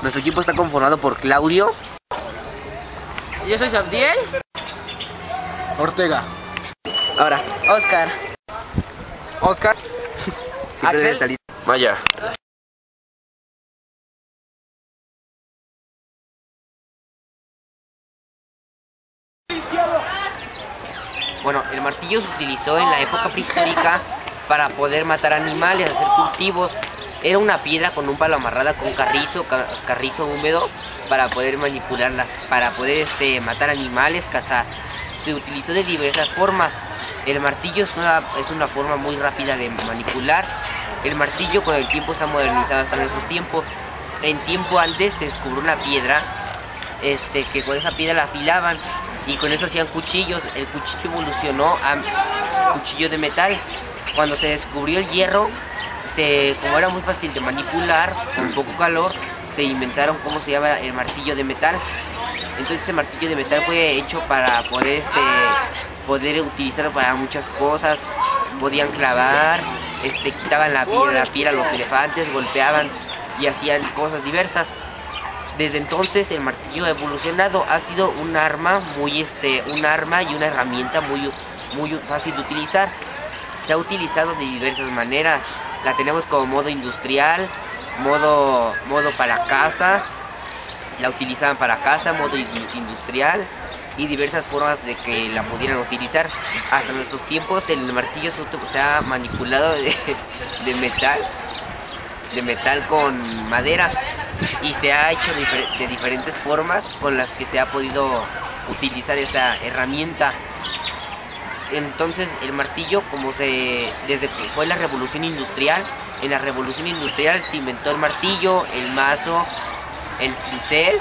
Nuestro equipo está conformado por Claudio. Yo soy Sabdiel. Ortega. Ahora, Oscar. Axel. Maya. Bueno, el martillo se utilizó en la época prehistórica para poder matar animales, hacer cultivos. Era una piedra con un palo amarrada con carrizo húmedo para poder manipularla, para poder matar animales, cazar. Se utilizó de diversas formas. El martillo es una forma muy rápida de manipular. El martillo con el tiempo se ha modernizado hasta nuestros tiempos. En tiempo antes se descubrió una piedra, que con esa piedra la afilaban y con eso hacían cuchillos. El cuchillo evolucionó a cuchillo de metal. Cuando se descubrió el hierro, como era muy fácil de manipular, con poco calor, se inventaron cómo se llama el martillo de metal. Entonces el martillo de metal fue hecho para poder utilizarlo para muchas cosas. Podían clavar, quitaban la piel a los elefantes, golpeaban y hacían cosas diversas. Desde entonces el martillo ha evolucionado, ha sido un arma un arma y una herramienta muy fácil de utilizar. Se ha utilizado de diversas maneras. La tenemos como modo industrial, modo para casa. La utilizaban para casa, modo industrial y diversas formas de que la pudieran utilizar. Hasta nuestros tiempos el martillo se ha manipulado de metal con madera y se ha hecho de diferentes formas con las que se ha podido utilizar esta herramienta. Entonces el martillo, desde que fue la revolución industrial, en la revolución industrial se inventó el martillo, el mazo, el cincel,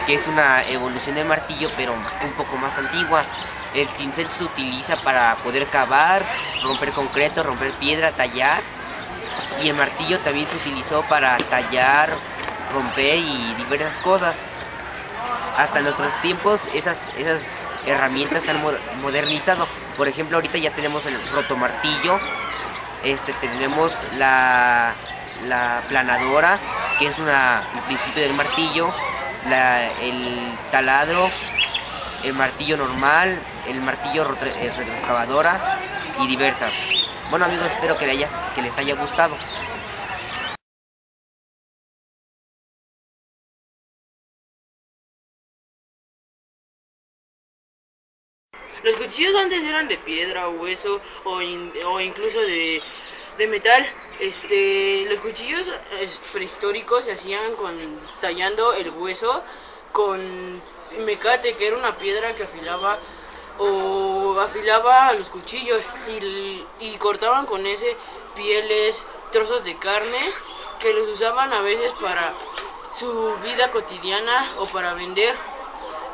que es una evolución del martillo pero un poco más antigua. El cincel se utiliza para poder cavar, romper concreto, romper piedra, tallar, y el martillo también se utilizó para tallar, romper y diversas cosas. Hasta nuestros tiempos esas herramientas se han modernizado. Por ejemplo, ahorita ya tenemos el rotomartillo, tenemos la planadora, que es el principio del martillo, el taladro, el martillo normal, el martillo retroexcavadora y diversas. Bueno amigos, espero que les haya gustado. Los cuchillos antes eran de piedra, hueso o incluso de metal. Los cuchillos prehistóricos se hacían tallando el hueso con mecate, que era una piedra que afilaba los cuchillos, y cortaban con ese pieles, trozos de carne que los usaban a veces para su vida cotidiana o para vender.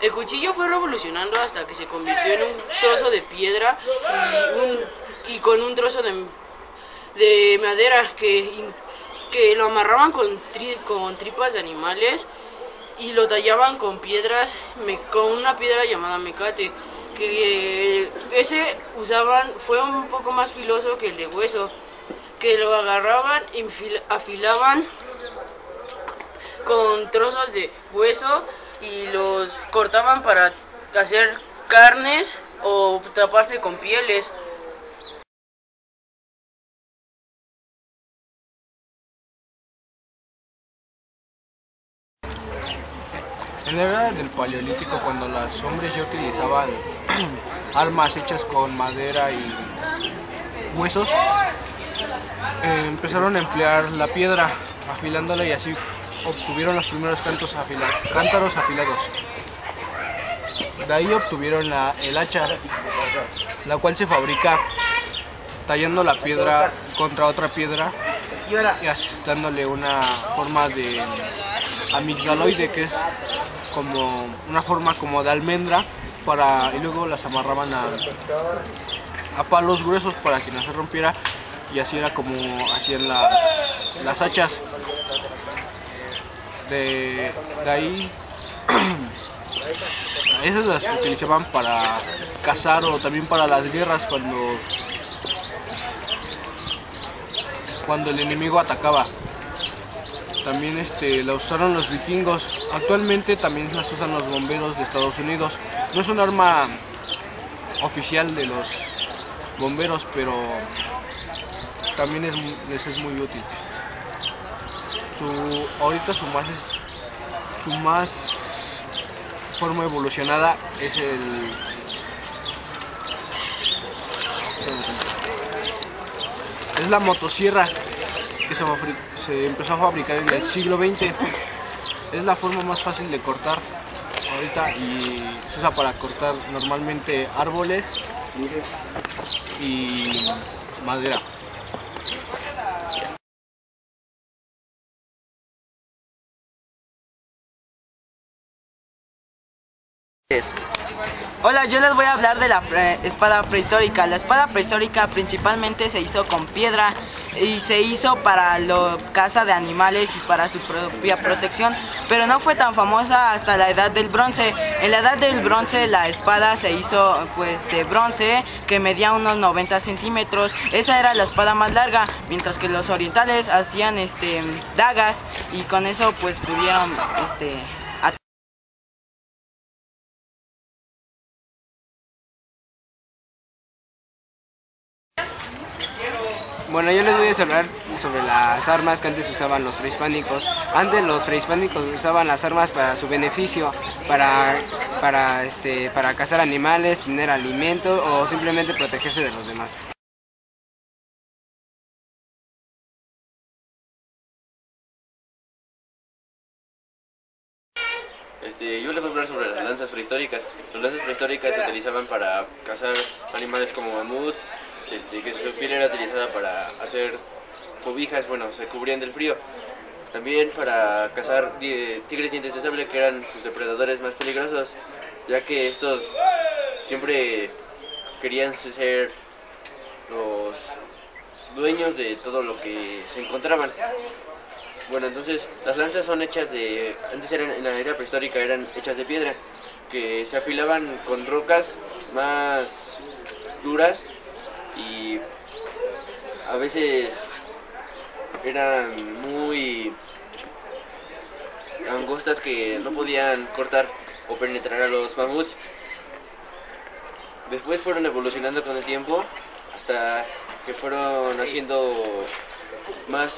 El cuchillo fue revolucionando hasta que se convirtió en un trozo de piedra y con un trozo de madera que lo amarraban con tripas de animales y lo tallaban con una piedra llamada mecate, que fue un poco más filoso que el de hueso, que lo agarraban y afilaban con trozos de hueso y los cortaban para hacer carnes o taparse con pieles. En la era del Paleolítico, cuando los hombres ya utilizaban armas hechas con madera y huesos, empezaron a emplear la piedra afilándola y así obtuvieron los primeros cántaros afilados. De ahí obtuvieron el hacha, la cual se fabrica tallando la piedra contra otra piedra y así dándole una forma de amigdaloide, que es como una forma como de almendra, y luego las amarraban a palos gruesos para que no se rompiera, y así era como hacían las hachas. De ahí esas las utilizaban para cazar o también para las guerras, cuando el enemigo atacaba. También la usaron los vikingos. Actualmente también las usan los bomberos de Estados Unidos. No es un arma oficial de los bomberos, pero también les es muy útil. Ahorita su más forma evolucionada es la motosierra, que se empezó a fabricar en el siglo XX. Es la forma más fácil de cortar ahorita y se usa para cortar normalmente árboles y madera. Hola, yo les voy a hablar de la espada prehistórica. La espada prehistórica principalmente se hizo con piedra y se hizo para la caza de animales y para su propia protección, pero no fue tan famosa hasta la edad del bronce. En la edad del bronce la espada se hizo pues de bronce, que medía unos 90 centímetros. Esa era la espada más larga, mientras que los orientales hacían dagas y con eso pues pudieron Bueno, yo les voy a hablar sobre las armas que antes usaban los prehispánicos. Antes los prehispánicos usaban las armas para su beneficio, para cazar animales, tener alimento o simplemente protegerse de los demás. Yo les voy a hablar sobre las lanzas prehistóricas. Las lanzas prehistóricas se utilizaban para cazar animales como mamut, que su piel era utilizada para hacer cobijas, bueno, se cubrían del frío. También para cazar tigres dientes de sable, que eran sus depredadores más peligrosos, ya que estos siempre querían ser los dueños de todo lo que se encontraban. Bueno, entonces las lanzas son hechas antes en la era prehistórica eran hechas de piedra, que se afilaban con rocas más duras y a veces eran muy angostas, que no podían cortar o penetrar a los mamuts. Después fueron evolucionando con el tiempo hasta que fueron haciendo más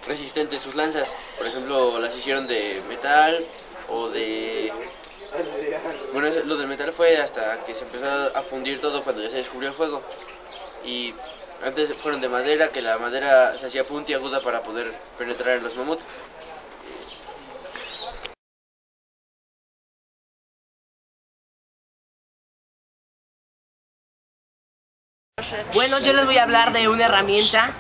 resistentes sus lanzas. Por ejemplo, las hicieron de metal o de... Bueno, lo del metal fue hasta que se empezó a fundir todo cuando ya se descubrió el fuego. Y antes fueron de madera, que la madera se hacía puntiaguda para poder penetrar en los mamuts. Bueno, yo les voy a hablar de una herramienta.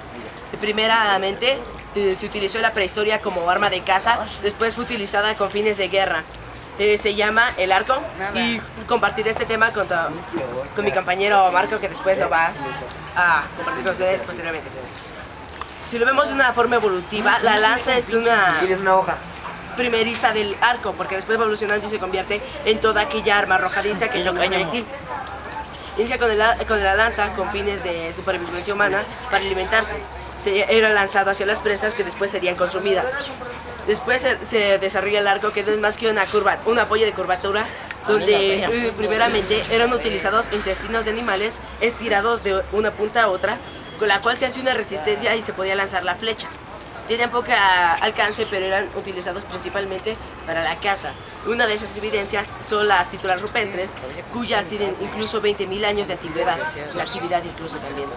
Primeramente, se utilizó en la prehistoria como arma de caza, después fue utilizada con fines de guerra. Se llama el arco, y compartiré este tema con mi compañero Marco, que después lo va a compartir con ustedes posteriormente. Si lo vemos de una forma evolutiva, la lanza es una hoja primeriza del arco, porque después va evolucionando y se convierte en toda aquella arma arrojadiza que toca aquí. Inicia con la lanza con fines de supervivencia humana para alimentarse. Era lanzado hacia las presas, que después serían consumidas. Después se desarrolla el arco, que no es más que un apoyo de curvatura, donde primeramente eran utilizados intestinos de animales estirados de una punta a otra, con la cual se hace una resistencia y se podía lanzar la flecha. Tenían poco alcance, pero eran utilizados principalmente para la caza. Una de esas evidencias son las pítulas rupestres, cuyas tienen incluso 20.000 años de antigüedad, la actividad incluso también.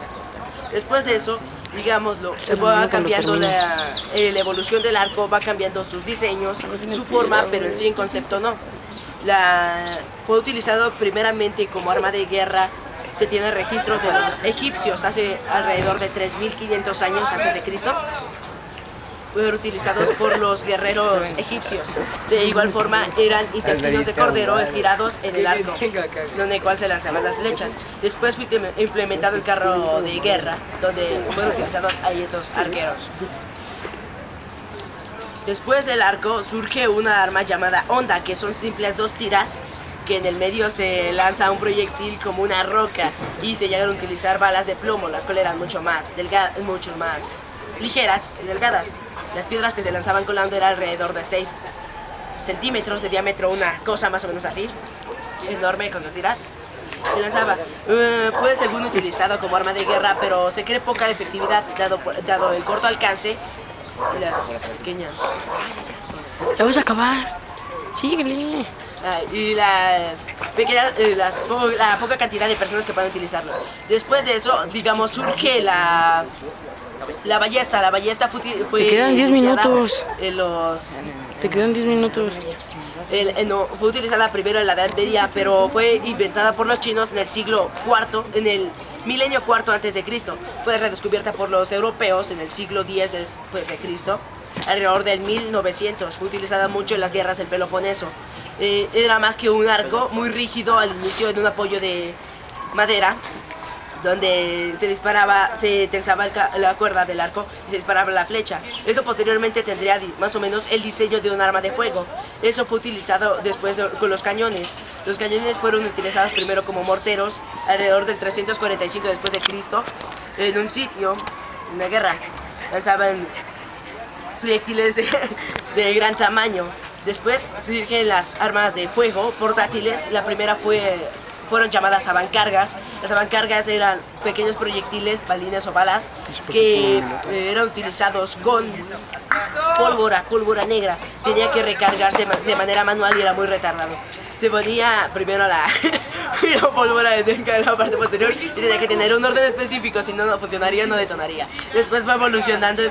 Después de eso, digámoslo, se va cambiando la evolución del arco, va cambiando sus diseños, su forma, pero en sí en concepto no. Fue utilizado primeramente como arma de guerra. Se tienen registros de los egipcios hace alrededor de 3.500 años antes de Cristo. Fueron utilizados por los guerreros egipcios. De igual forma eran intestinos de cordero estirados en el arco, donde cual se lanzaban las flechas. Después fue implementado el carro de guerra, donde fueron utilizados ahí esos arqueros. Después del arco surge una arma llamada honda, que son simples dos tiras, que en el medio se lanza un proyectil como una roca, y se llegan a utilizar balas de plomo, las cuales eran mucho más ligeras y delgadas. Las piedras que se lanzaban colando eran alrededor de 6 centímetros de diámetro, una cosa más o menos así, enorme, conocida. Se lanzaba. Fue el segundo utilizado como arma de guerra, pero se cree poca efectividad dado el corto alcance y las pequeñas. La vas a acabar. Síguele. Y las pequeñas, la poca cantidad de personas que pueden utilizarlo. Después de eso, digamos, surge la ballesta. La ballesta fue Te quedan 10 iniciada minutos. en los Te quedan 10 minutos. no, fue utilizada primero en la Edad Media, pero fue inventada por los chinos en el siglo IV, en el milenio IV antes de Cristo. Fue redescubierta por los europeos en el siglo X después de Cristo, alrededor del 1900. Fue utilizada mucho en las guerras del Peloponeso. Era más que un arco muy rígido al inicio, en un apoyo de madera, donde se tensaba la cuerda del arco y se disparaba la flecha. Eso posteriormente tendría más o menos el diseño de un arma de fuego. Eso fue utilizado después con los cañones. Los cañones fueron utilizados primero como morteros alrededor del 345 después de Cristo, en un sitio, en una guerra. Lanzaban proyectiles de gran tamaño. Después surgen las armas de fuego portátiles. La primera fueron llamadas avancargas. Las avancargas eran pequeños proyectiles, balines o balas, que eran utilizados con pólvora negra. Tenía que recargarse de manera manual y era muy retardado. Se ponía primero la pólvora en la parte posterior y tenía que tener un orden específico, si no, no funcionaría, no detonaría. Después va evolucionando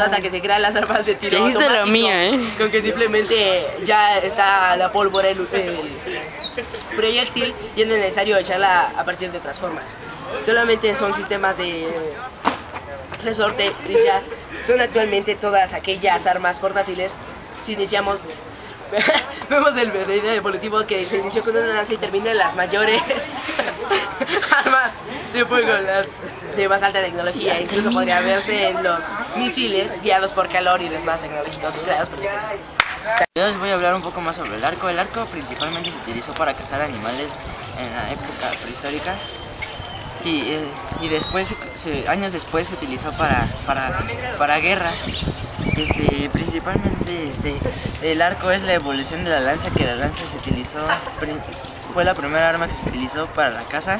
hasta que se crean las armas de tiro Ya hiciste la automático, mía, con que simplemente ya está la pólvora, el proyectil, y es necesario echarla a partir de otras formas. Solamente son sistemas de resorte y ya son actualmente todas aquellas armas portátiles. Si iniciamos vemos el verdadero evolutivo que se inició con una lanza y termina en las mayores armas de fuego, las de más alta tecnología. Incluso podría verse en los misiles guiados por calor y los más tecnológicos creados por empresas. Yo les voy a hablar un poco más sobre el arco. El arco principalmente se utilizó para cazar animales en la época prehistórica y después, años después, se utilizó para guerra. Principalmente el arco es la evolución de la lanza, que la lanza se utilizó, fue la primera arma que se utilizó para la caza